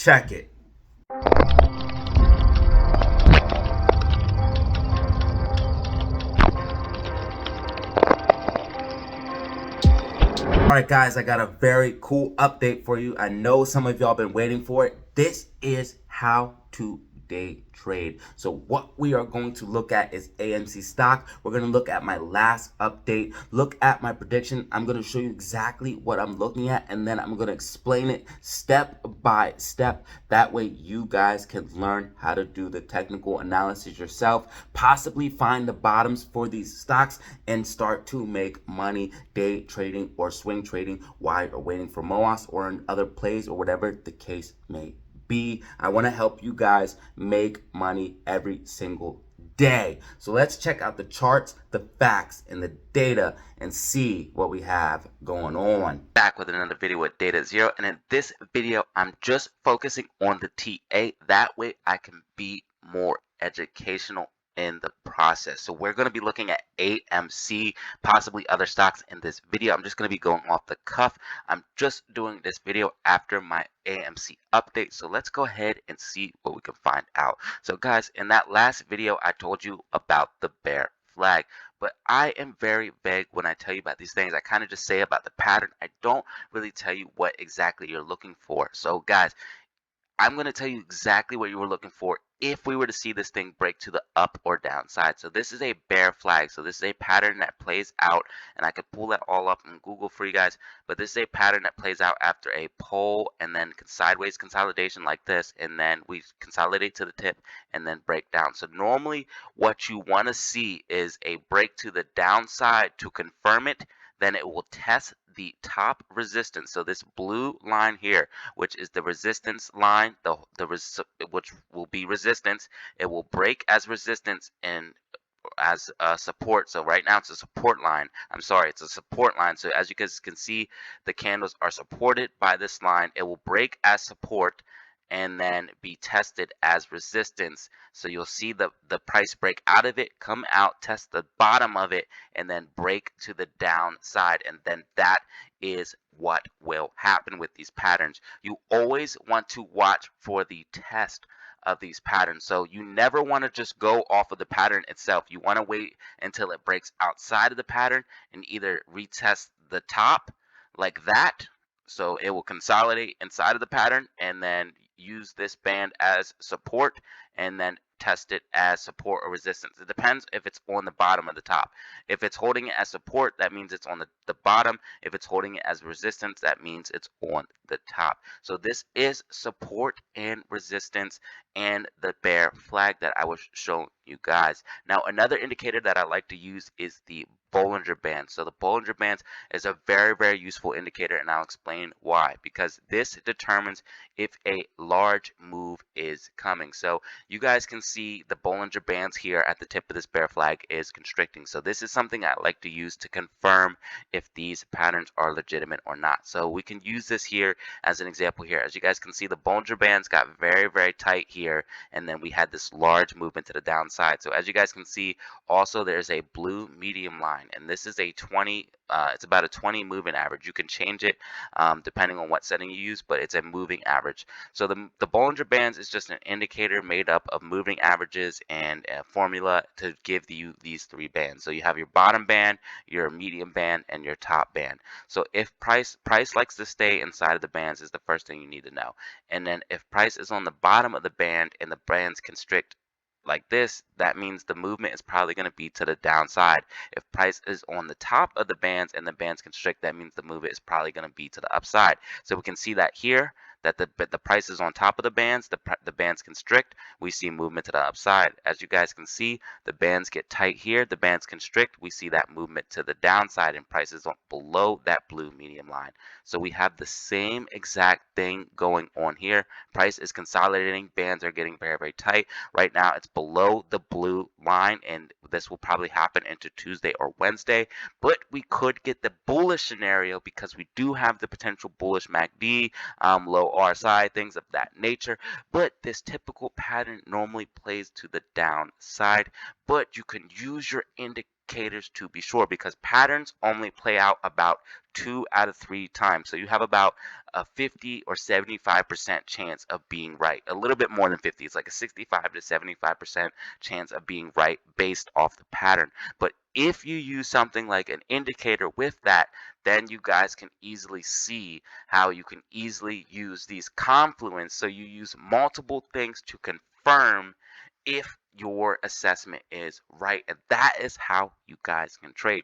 Check it. Alright guys, I got a very cool update for you. I know some of y'all been waiting for it. This is how to day trade. So what we are going to look at is AMC stock. We're going to look at my last update, look at my prediction. I'm going to show you exactly what I'm looking at, and then I'm going to explain it step by step. That way you guys can learn how to do the technical analysis yourself, possibly find the bottoms for these stocks, and start to make money day trading or swing trading while you're waiting for MOAS or in other plays or whatever the case may be. I want to help you guys make money every single day. So let's check out the charts, the facts, and the data and see what we have going on. Back with another video with Data Zero, and in this video I'm just focusing on the TA. That way I can be more educational in the process. So we're going to be looking at AMC, possibly other stocks in this video. I'm just going to be going off the cuff. I'm just doing this video after my AMC update. So let's go ahead and see what we can find out. So guys, in that last video I told you about the bear flag, but I am very vague when I tell you about these things. I kind of just say about the pattern. I don't really tell you what exactly you're looking for. So guys, I'm going to tell you exactly what you were looking for if we were to see this thing break to the up or down side. So this is a bear flag. So this is a pattern that plays out, and I could pull that all up in Google for you guys, but this is a pattern that plays out after a pull and then sideways consolidation like this, and then we consolidate to the tip and then break down. So normally what you want to see is a break to the downside to confirm it. Then it will test the top resistance. So this blue line here, which is the resistance line, which will be resistance, it will break as resistance and as support. So right now it's a support line. I'm sorry, it's a support line. So as you guys can see, the candles are supported by this line. It will break as support and then be tested as resistance. So you'll see the price break out of it, come out, test the bottom of it, and then break to the downside. And then that is what will happen with these patterns. You always want to watch for the test of these patterns. So you never want to just go off of the pattern itself. You want to wait until it breaks outside of the pattern and either retest the top like that. So it will consolidate inside of the pattern and then use this band as support and then test it as support or resistance. It depends if it's on the bottom or the top. If it's holding it as support, that means it's on the bottom. If it's holding it as resistance, that means it's on the top. So this is support and resistance and the bear flag that I was showing you guys. Now another indicator that I like to use is the Bollinger Bands. So the Bollinger Bands is a very, very useful indicator, and I'll explain why. Because this determines if a large move is coming. So you guys can see the Bollinger Bands here at the tip of this bear flag is constricting. So this is something I like to use to confirm if these patterns are legitimate or not. So we can use this here as an example here. As you guys can see, the Bollinger Bands got very, very tight here, and then we had this large movement to the downside. So as you guys can see, also there's a blue medium line, and this is a 20 it's about a 20 moving average. You can change it depending on what setting you use, but it's a moving average. So the Bollinger Bands is just an indicator made up of moving averages and a formula to give you these three bands. So you have your bottom band, your medium band, and your top band. So if price likes to stay inside of the bands is the first thing you need to know. And then if price is on the bottom of the band and the bands constrict like this, that means the movement is probably going to be to the downside. If price is on the top of the bands and the bands constrict, that means the movement is probably going to be to the upside. So we can see that here, that the price is on top of the bands, the bands constrict, we see movement to the upside. As you guys can see, the bands get tight here, the bands constrict, we see that movement to the downside, and prices on below that blue medium line. So we have the same exact thing going on here. Price is consolidating, bands are getting very, very tight. Right now it's below the blue line, and this will probably happen into Tuesday or Wednesday, but we could get the bullish scenario because we do have the potential bullish MACD, low RSI, things of that nature. But this typical pattern normally plays to the downside, but you can use your indicators to be sure, because patterns only play out about 2 out of 3 times. So you have about a 50 or 75% chance of being right. A little bit more than 50. It's like a 65 to 75% chance of being right based off the pattern. But if you use something like an indicator with that, then you guys can easily see how you can easily use these confluence. So you use multiple things to confirm if your assessment is right. And that is how you guys can trade.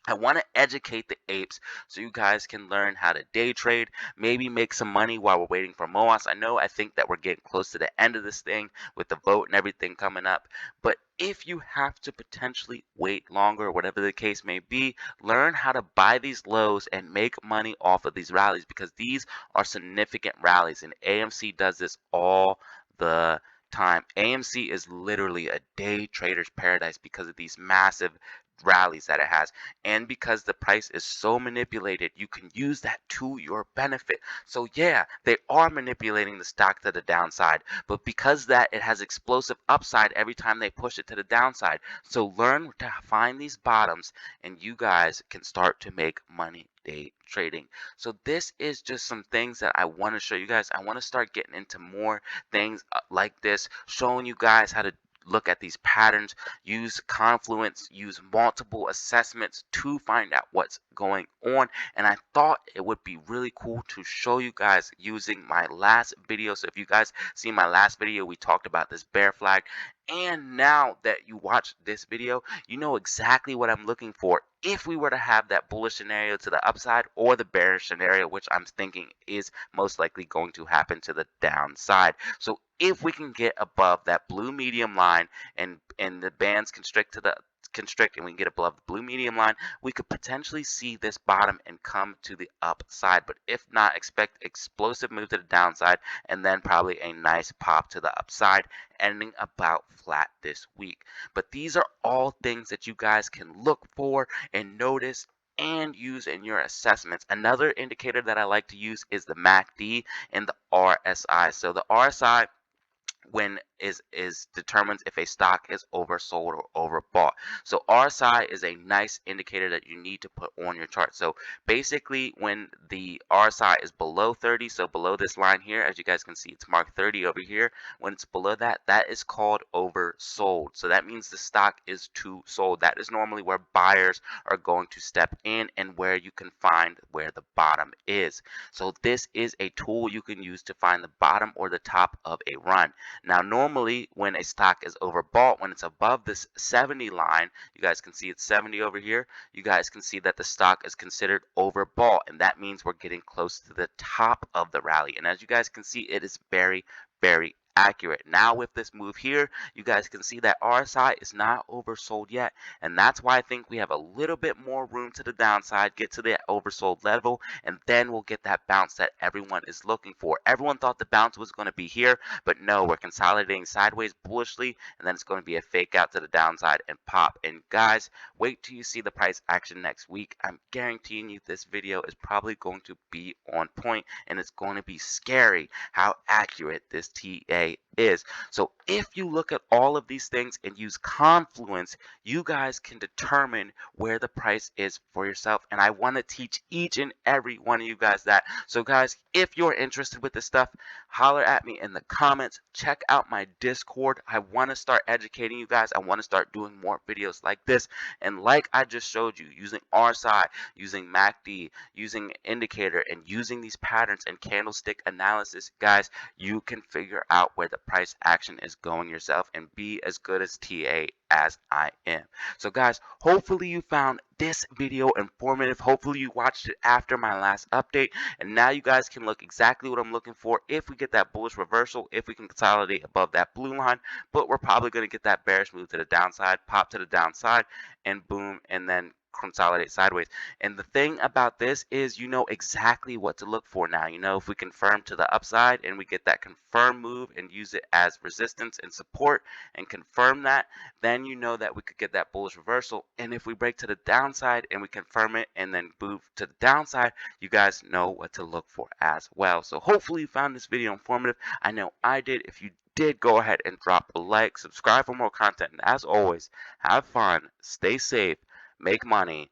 I want to educate the apes so you guys can learn how to day trade, maybe make some money while we're waiting for MOAS. I think that we're getting close to the end of this thing with the vote and everything coming up. But if you have to potentially wait longer, whatever the case may be, learn how to buy these lows and make money off of these rallies, because these are significant rallies, and AMC does this all the time. AMC is literally a day trader's paradise because of these massive rallies that it has, and because the price is so manipulated, you can use that to your benefit. So yeah, they are manipulating the stock to the downside, but because that it has explosive upside every time they push it to the downside. So learn to find these bottoms and you guys can start to make money day trading. So this is just some things that I want to show you guys. I want to start getting into more things like this, showing you guys how to look at these patterns, use confluence, use multiple assessments to find out what's going on. And I thought it would be really cool to show you guys using my last video. So if you guys see my last video, we talked about this bear flag. And now that you watch this video, you know exactly what I'm looking for if we were to have that bullish scenario to the upside or the bearish scenario, which I'm thinking is most likely going to happen to the downside. So if we can get above that blue medium line and the bands constrict to the constrict and we can get above the blue medium line, we could potentially see this bottom and come to the upside. But if not, expect explosive move to the downside and then probably a nice pop to the upside, ending about flat this week. But these are all things that you guys can look for and notice and use in your assessments. Another indicator that I like to use is the MACD and the RSI. So the RSI when is determines if a stock is oversold or overbought. So RSI is a nice indicator that you need to put on your chart. So basically when the RSI is below 30, so below this line here, as you guys can see, it's marked 30 over here. When it's below that, that is called oversold. So that means the stock is too sold. That is normally where buyers are going to step in and where you can find where the bottom is. So this is a tool you can use to find the bottom or the top of a run. Now, normally when a stock is overbought, when it's above this 70 line, you guys can see it's 70 over here, you guys can see that the stock is considered overbought, and that means we're getting close to the top of the rally. And as you guys can see, it is very, very accurate. Now with this move here, you guys can see that RSI is not oversold yet, and that's why I think we have a little bit more room to the downside, get to the oversold level, and then we'll get that bounce that everyone is looking for. Everyone thought the bounce was going to be here, but no, we're consolidating sideways bullishly, and then it's going to be a fake out to the downside and pop. And guys, wait till you see the price action next week. I'm guaranteeing you this video is probably going to be on point, and it's going to be scary how accurate this TA is. So if you look at all of these things and use confluence, you guys can determine where the price is for yourself. And I want to teach each and every one of you guys that. So guys, if you're interested with this stuff, holler at me in the comments. Check out my Discord. I want to start educating you guys. I want to start doing more videos like this. And like I just showed you, using RSI, using MACD, using indicator, and using these patterns and candlestick analysis, guys, you can figure out where the price action is going yourself and be as good as TA as I am. So guys, hopefully you found this video informative. Hopefully you watched it after my last update, and now you guys can look exactly what I'm looking for if we get that bullish reversal, if we can consolidate above that blue line. But we're probably going to get that bearish move to the downside, pop to the downside, and boom, and then consolidate sideways. And the thing about this is you know exactly what to look for now. You know, if we confirm to the upside and we get that confirm move and use it as resistance and support and confirm that, then you know that we could get that bullish reversal. And if we break to the downside and we confirm it and then move to the downside, you guys know what to look for as well. So hopefully you found this video informative. I know I did. If you did, go ahead and drop a like, subscribe for more content, and as always, have fun, stay safe, make money,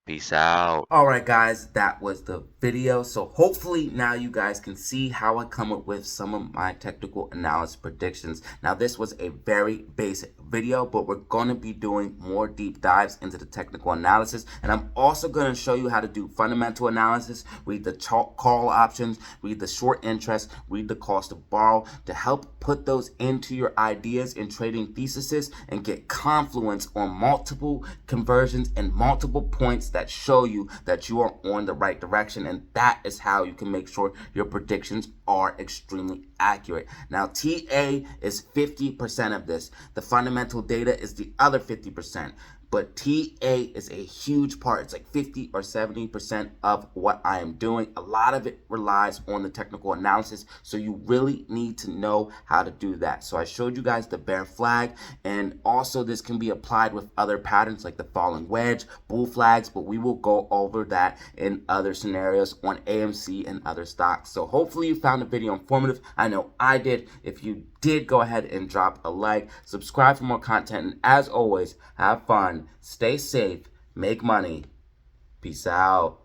Peace out. Alright guys, that was the video. So hopefully now you guys can see how I come up with some of my technical analysis predictions. Now this was a very basic video, but we're going to be doing more deep dives into the technical analysis. And I'm also going to show you how to do fundamental analysis, read the call options, read the short interest, read the cost of borrow to help put those into your ideas in trading theses and get confluence on multiple conversions and multiple points that show you that you are on the right direction, and that is how you can make sure your predictions are extremely accurate. Now, TA is 50% of this. The fundamental data is the other 50%. But TA is a huge part. It's like 50 or 70% of what I am doing. A lot of it relies on the technical analysis, so you really need to know how to do that. So I showed you guys the bear flag, and also this can be applied with other patterns like the falling wedge, bull flags, but we will go over that in other scenarios on AMC and other stocks. So hopefully you found the video informative. I know I did. If you did, go ahead and drop a like, subscribe for more content, and as always, have fun, stay safe, make money. Peace out.